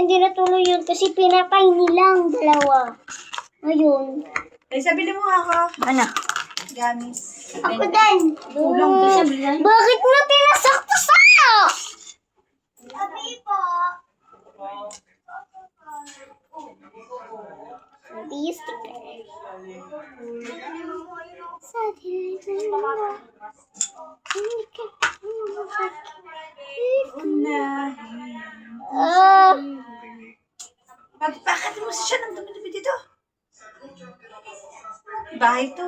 Hindi natuloy yun kasi pinatay nilang dalawa. Ngayon. Eh, sabili mo ako. Ano? Gamis. Ako din. Tulong to siya, bilhan. Bakit mo pinasakto sa'yo? Sabi po. Sabi yung sticker. Sa atin mo. Hindi ka. Bakit mo siya ng dumi-dumi dito? Bahay to.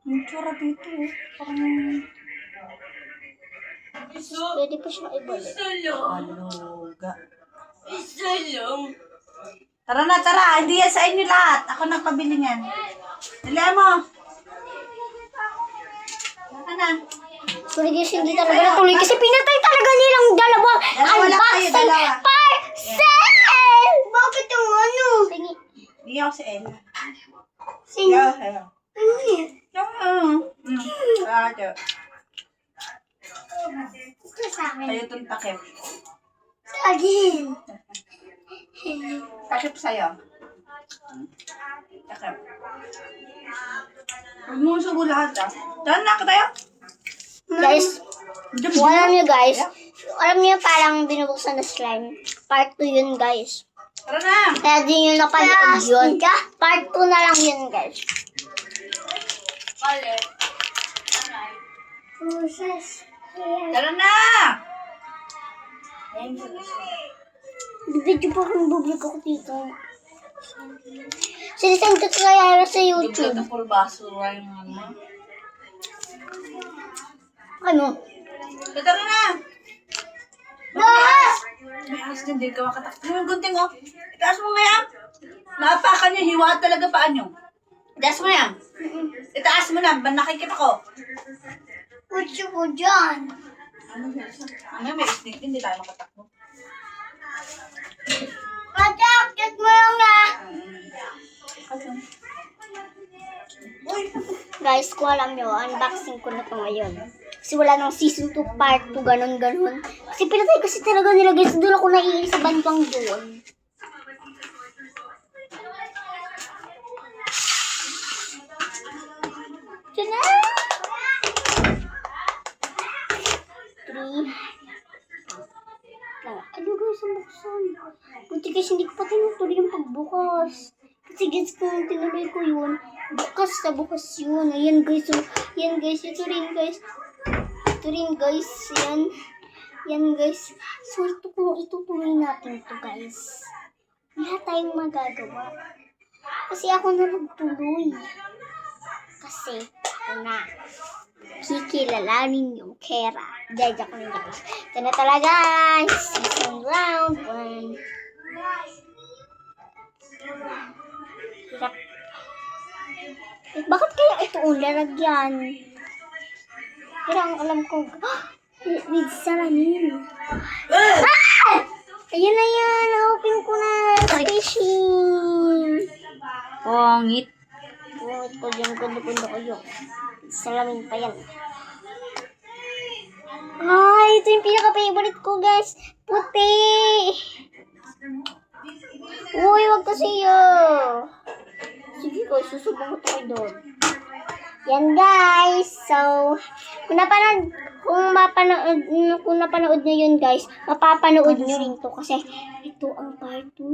Ang tsura dito. Parang... Pwede pa siya ibalik. Aluga. Tara na, tara. Hindi yan sa inyo lahat. Ako nagpabili niyan. Dali mo. Tara na. Sorry guys, hindi talaga natuloy kasi pinatay talaga nilang dalawang Dalawa lang kayo, unboxing dalawa. parcel! Bakit yung ano? Hindi ako si Ella. Sino? Hello. Ito sa akin. Sa'yo itong takip. Sa akin. Takip sa'yo. Takip. Huwag mo subo lahat ah. Saan na tayo? Guys, alam niyo guys, alam niyo parang binubuksan na slime. Part 2 yun guys. Tara na. Kaya di nyo napanood yun. Part 2 na lang yun guys. Tara na. Video pa kung bublik ako dito. Sinisend ko kaya sa YouTube. Ito full basura yung ano. Ano? Tara na. Guys! May alas din, di ka makatakbo. Yung gunting oh. Itaas mo nga yan. Napakan niyo, hiwa talaga paan niyo. Itaas mo yan. Itaas mo na, nakikita ko. Kutsi ko dyan. Ano, may snake din, di tayo makatakbo. Katakit mo lang na. Guys, kung alam nyo, unboxing ko na to ngayon. Kasi wala nang season 2, part 2, ganon. Kasi pinatay kasi talaga nila guys. Doon ako naiinis sa bandang doon. Diyan na! 3. Ano guys, ang buksan? Buti guys, hindi ko pa tinutuloy yung pagbukas. Kasi guys, kung tinuloy ko yun, bukas sa bukas yun. Ayan guys, so, yan guys, ito rin guys. Ito rin guys, yan. Yan guys. So, ito kung itutuloy natin to guys. Wala tayong magagawa. Kasi ako na nagtuloy. Kasi, ako na. Kikilalanin yung Kera. Dahil ako na guys. Ito na talaga guys. Season round 1. Hirap. Bakit kaya ito lalagyan? Pero ang alam ko, with salamin. Ah! Ayun na yan. Open ko na. Fishing. Pongit. Pungit ko dyan. Ganda ko yun. Salamin pa yan. Ay, ito yung pinaka-favorite ko guys. Puti. Uy, wag kasi yun. Sige ko, susubong ko tayo doon. Yan guys. So, kung napanood nyo yun guys, mapapanood nyo rin to kasi ito ang part 2.